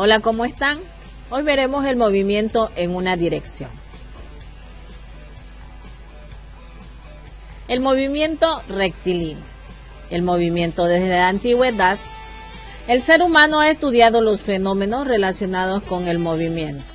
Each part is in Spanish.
Hola, ¿cómo están? Hoy veremos el movimiento en una dirección. El movimiento rectilíneo. El movimiento desde la antigüedad. El ser humano ha estudiado los fenómenos relacionados con el movimiento.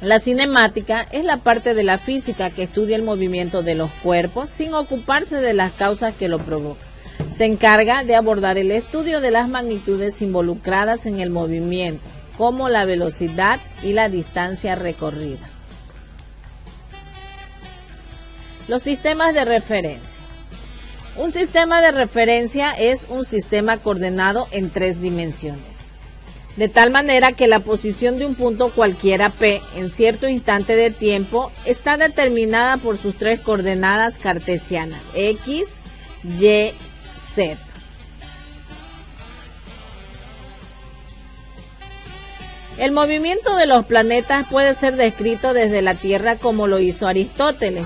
La cinemática es la parte de la física que estudia el movimiento de los cuerpos sin ocuparse de las causas que lo provocan. Se encarga de abordar el estudio de las magnitudes involucradas en el movimiento, como la velocidad y la distancia recorrida. Los sistemas de referencia. Un sistema de referencia es un sistema coordenado en 3 dimensiones, de tal manera que la posición de un punto cualquiera P en cierto instante de tiempo está determinada por sus 3 coordenadas cartesianas, X, Y, Z. El movimiento de los planetas puede ser descrito desde la Tierra como lo hizo Aristóteles,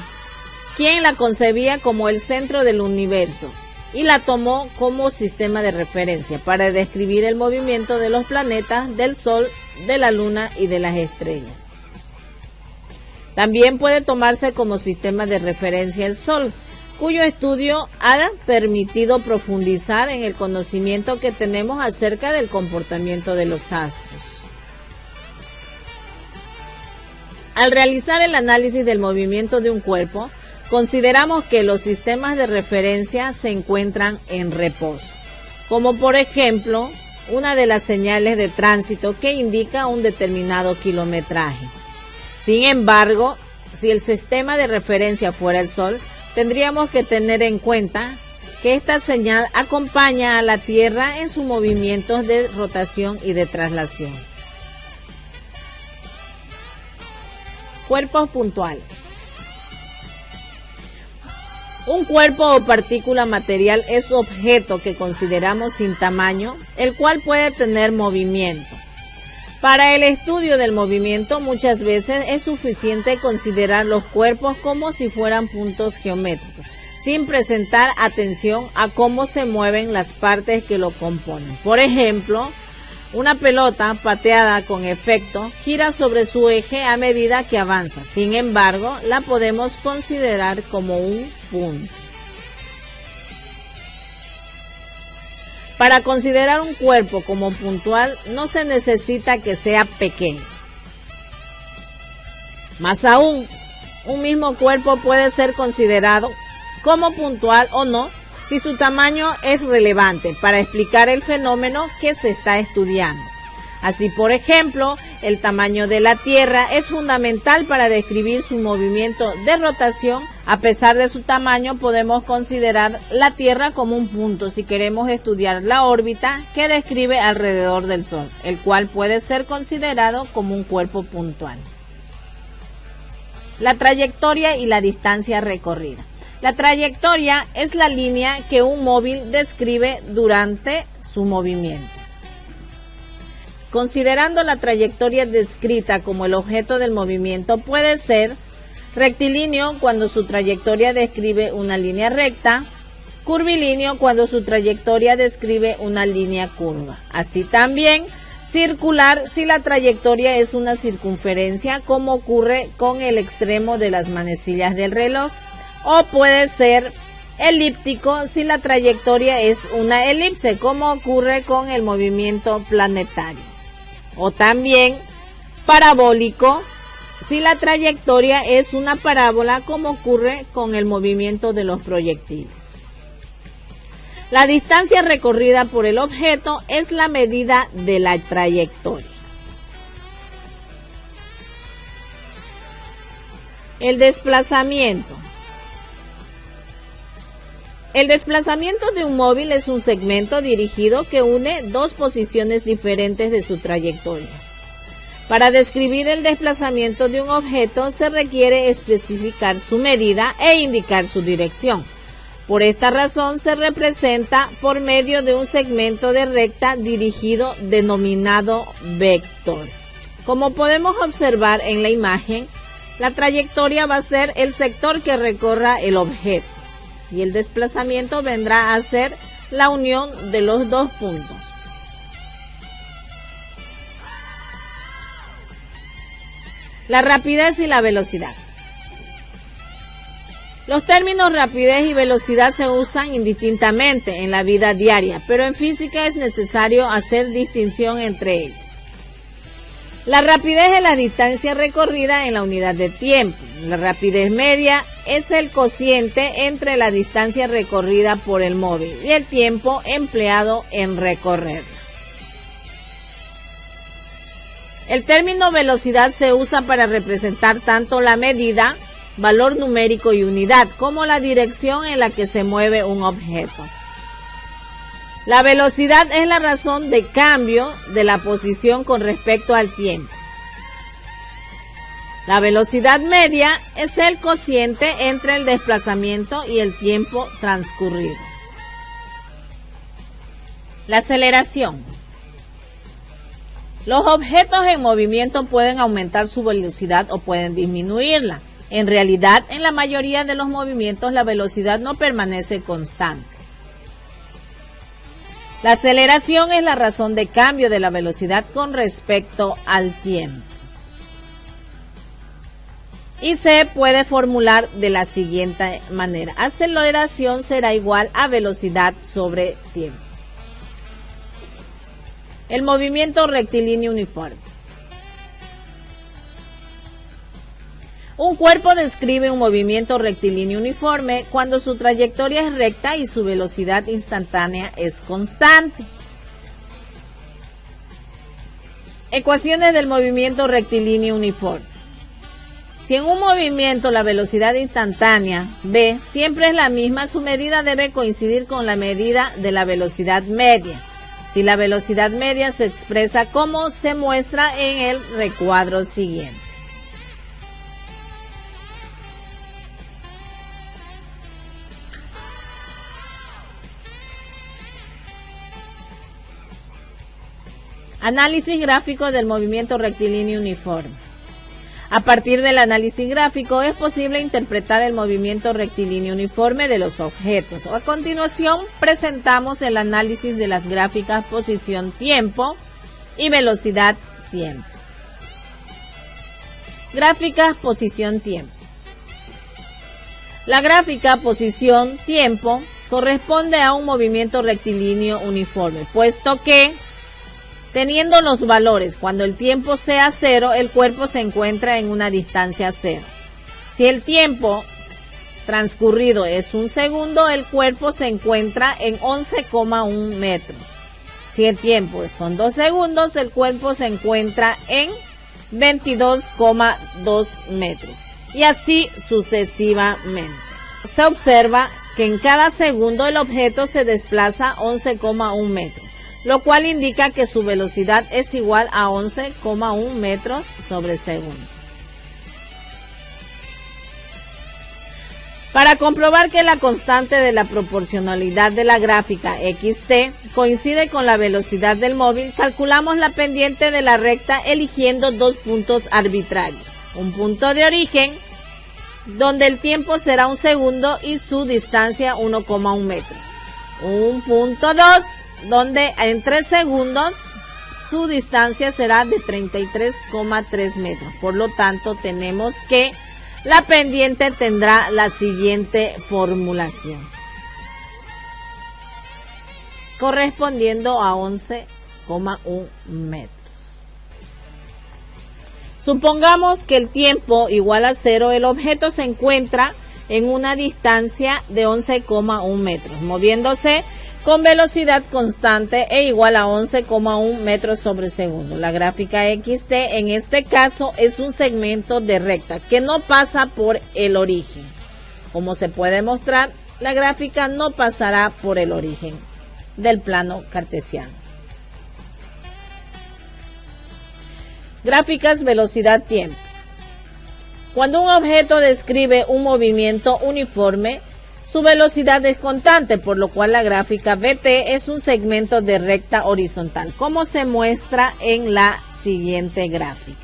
quien la concebía como el centro del universo y la tomó como sistema de referencia para describir el movimiento de los planetas, del Sol, de la Luna y de las estrellas. También puede tomarse como sistema de referencia el Sol, cuyo estudio ha permitido profundizar en el conocimiento que tenemos acerca del comportamiento de los astros. Al realizar el análisis del movimiento de un cuerpo, consideramos que los sistemas de referencia se encuentran en reposo, como por ejemplo, una de las señales de tránsito que indica un determinado kilometraje. Sin embargo, si el sistema de referencia fuera el Sol, tendríamos que tener en cuenta que esta señal acompaña a la Tierra en sus movimientos de rotación y de traslación. Cuerpos puntuales. Un cuerpo o partícula material es un objeto que consideramos sin tamaño, el cual puede tener movimiento. Para el estudio del movimiento, muchas veces es suficiente considerar los cuerpos como si fueran puntos geométricos, sin prestar atención a cómo se mueven las partes que lo componen. Por ejemplo, una pelota pateada con efecto gira sobre su eje a medida que avanza. Sin embargo, la podemos considerar como un punto. Para considerar un cuerpo como puntual, no se necesita que sea pequeño. Más aún, un mismo cuerpo puede ser considerado como puntual o no, si su tamaño es relevante para explicar el fenómeno que se está estudiando. Así, por ejemplo, el tamaño de la Tierra es fundamental para describir su movimiento de rotación. A pesar de su tamaño, podemos considerar la Tierra como un punto si queremos estudiar la órbita que describe alrededor del Sol, el cual puede ser considerado como un cuerpo puntual. La trayectoria y la distancia recorrida. La trayectoria es la línea que un móvil describe durante su movimiento. Considerando la trayectoria descrita como el objeto del movimiento, puede ser rectilíneo cuando su trayectoria describe una línea recta, curvilíneo cuando su trayectoria describe una línea curva. Así también circular si la trayectoria es una circunferencia, como ocurre con el extremo de las manecillas del reloj. O puede ser elíptico si la trayectoria es una elipse, como ocurre con el movimiento planetario. O también parabólico si la trayectoria es una parábola, como ocurre con el movimiento de los proyectiles. La distancia recorrida por el objeto es la medida de la trayectoria. El desplazamiento. El desplazamiento de un móvil es un segmento dirigido que une 2 posiciones diferentes de su trayectoria. Para describir el desplazamiento de un objeto se requiere especificar su medida e indicar su dirección. Por esta razón se representa por medio de un segmento de recta dirigido denominado vector. Como podemos observar en la imagen, la trayectoria va a ser el sector que recorra el objeto, y el desplazamiento vendrá a ser la unión de los 2 puntos. La rapidez y la velocidad. Los términos rapidez y velocidad se usan indistintamente en la vida diaria, pero en física es necesario hacer distinción entre ellos. La rapidez es la distancia recorrida en la unidad de tiempo. La rapidez media es el cociente entre la distancia recorrida por el móvil y el tiempo empleado en recorrerla. El término velocidad se usa para representar tanto la medida, valor numérico y unidad, como la dirección en la que se mueve un objeto. La velocidad es la razón de cambio de la posición con respecto al tiempo. La velocidad media es el cociente entre el desplazamiento y el tiempo transcurrido. La aceleración. Los objetos en movimiento pueden aumentar su velocidad o pueden disminuirla. En realidad, en la mayoría de los movimientos la velocidad no permanece constante. La aceleración es la razón de cambio de la velocidad con respecto al tiempo. Y se puede formular de la siguiente manera. Aceleración será igual a velocidad sobre tiempo. El movimiento rectilíneo uniforme. Un cuerpo describe un movimiento rectilíneo uniforme cuando su trayectoria es recta y su velocidad instantánea es constante. Ecuaciones del movimiento rectilíneo uniforme. Si en un movimiento la velocidad instantánea v siempre es la misma, su medida debe coincidir con la medida de la velocidad media. Si la velocidad media se expresa como se muestra en el recuadro siguiente. Análisis gráfico del movimiento rectilíneo uniforme. A partir del análisis gráfico es posible interpretar el movimiento rectilíneo uniforme de los objetos. A continuación presentamos el análisis de las gráficas posición-tiempo y velocidad-tiempo. Gráficas posición-tiempo. La gráfica posición-tiempo corresponde a un movimiento rectilíneo uniforme, puesto que teniendo los valores cuando el tiempo sea 0, el cuerpo se encuentra en una distancia 0. Si el tiempo transcurrido es 1 segundo, el cuerpo se encuentra en 11,1 metros. Si el tiempo son 2 segundos, el cuerpo se encuentra en 22,2 metros. Y así sucesivamente. Se observa que en cada segundo el objeto se desplaza 11,1 metros. Lo cual indica que su velocidad es igual a 11,1 metros sobre segundo. Para comprobar que la constante de la proporcionalidad de la gráfica xt coincide con la velocidad del móvil, calculamos la pendiente de la recta eligiendo dos puntos arbitrarios. Un punto de origen, donde el tiempo será 1 segundo y su distancia 1,1 metros. Un punto 2, donde en 3 segundos su distancia será de 33,3 metros. Por lo tanto, tenemos que la pendiente tendrá la siguiente formulación, correspondiendo a 11,1 metros. Supongamos que el tiempo igual a 0, el objeto se encuentra en una distancia de 11,1 metros, moviéndose con velocidad constante e igual a 11,1 metros sobre segundo. La gráfica xt en este caso es un segmento de recta que no pasa por el origen. Como se puede mostrar, la gráfica no pasará por el origen del plano cartesiano. Gráficas velocidad-tiempo. Cuando un objeto describe un movimiento uniforme, su velocidad es constante, por lo cual la gráfica vt es un segmento de recta horizontal, como se muestra en la siguiente gráfica.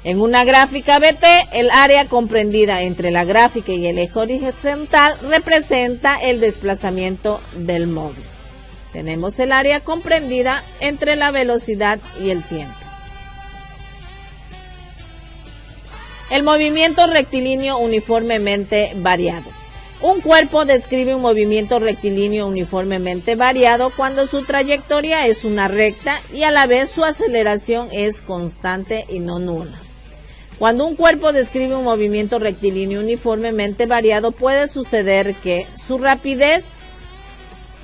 En una gráfica vt, el área comprendida entre la gráfica y el eje horizontal representa el desplazamiento del móvil. Tenemos el área comprendida entre la velocidad y el tiempo. El movimiento rectilíneo uniformemente variado. Un cuerpo describe un movimiento rectilíneo uniformemente variado cuando su trayectoria es una recta y a la vez su aceleración es constante y no nula. Cuando un cuerpo describe un movimiento rectilíneo uniformemente variado, puede suceder que su rapidez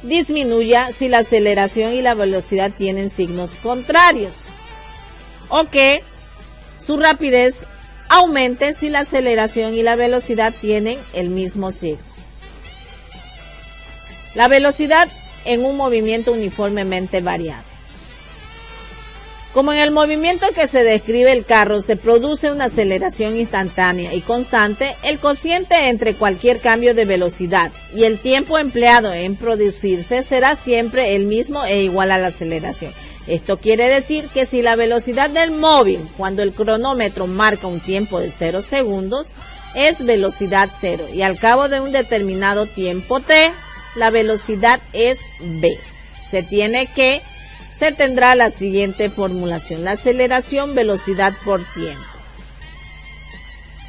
disminuya si la aceleración y la velocidad tienen signos contrarios, o que su rapidez aumente si la aceleración y la velocidad tienen el mismo signo. La velocidad en un movimiento uniformemente variado. Como en el movimiento que se describe el carro se produce una aceleración instantánea y constante, el cociente entre cualquier cambio de velocidad y el tiempo empleado en producirse será siempre el mismo e igual a la aceleración. Esto quiere decir que si la velocidad del móvil, cuando el cronómetro marca un tiempo de 0 segundos, es velocidad 0 y al cabo de un determinado tiempo t, la velocidad es v. Se tendrá la siguiente formulación: la aceleración velocidad por tiempo.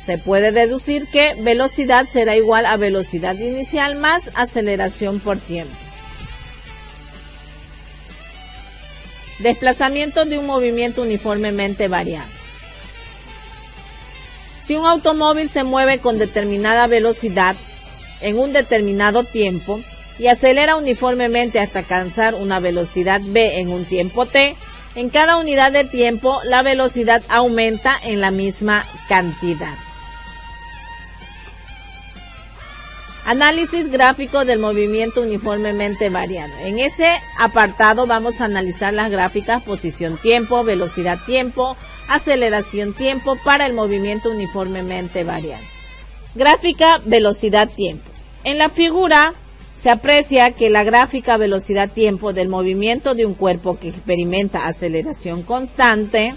Se puede deducir que velocidad será igual a velocidad inicial más aceleración por tiempo. Desplazamiento de un movimiento uniformemente variado. Si un automóvil se mueve con determinada velocidad en un determinado tiempo y acelera uniformemente hasta alcanzar una velocidad v en un tiempo t, en cada unidad de tiempo la velocidad aumenta en la misma cantidad. Análisis gráfico del movimiento uniformemente variado. En este apartado vamos a analizar las gráficas posición-tiempo, velocidad-tiempo, aceleración-tiempo para el movimiento uniformemente variado. Gráfica velocidad-tiempo. En la figura se aprecia que la gráfica velocidad-tiempo del movimiento de un cuerpo que experimenta aceleración constante,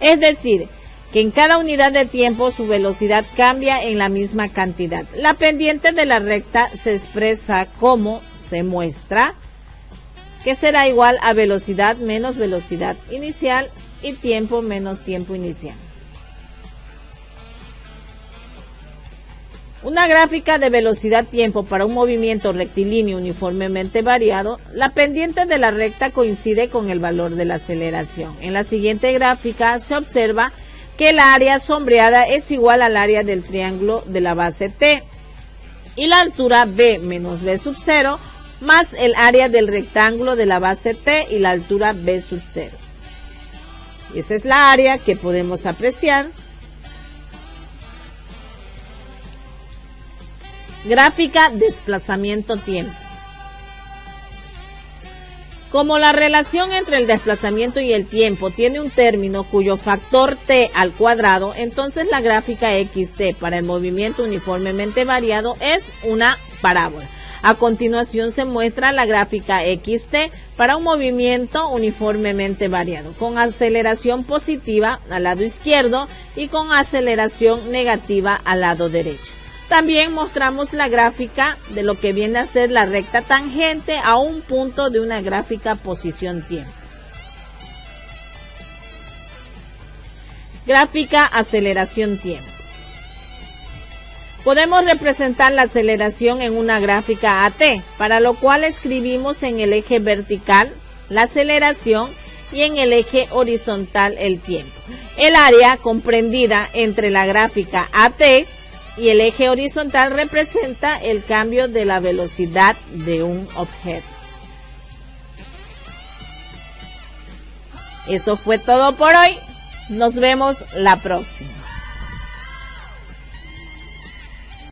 es decir, que en cada unidad de tiempo su velocidad cambia en la misma cantidad. La pendiente de la recta se expresa como se muestra, que será igual a velocidad menos velocidad inicial y tiempo menos tiempo inicial. Una gráfica de velocidad-tiempo para un movimiento rectilíneo uniformemente variado, la pendiente de la recta coincide con el valor de la aceleración. En la siguiente gráfica se observa que el área sombreada es igual al área del triángulo de la base T y la altura B menos B sub 0 más el área del rectángulo de la base T y la altura B sub 0. Y esa es la área que podemos apreciar. Gráfica desplazamiento-tiempo. Como la relación entre el desplazamiento y el tiempo tiene un término cuyo factor t al cuadrado, entonces la gráfica xt para el movimiento uniformemente variado es una parábola. A continuación se muestra la gráfica xt para un movimiento uniformemente variado, con aceleración positiva al lado izquierdo y con aceleración negativa al lado derecho. También mostramos la gráfica de lo que viene a ser la recta tangente a un punto de una gráfica posición-tiempo. Gráfica aceleración-tiempo. Podemos representar la aceleración en una gráfica AT, para lo cual escribimos en el eje vertical la aceleración y en el eje horizontal el tiempo. El área comprendida entre la gráfica AT y el eje horizontal representa el cambio de la velocidad de un objeto. Eso fue todo por hoy. Nos vemos la próxima.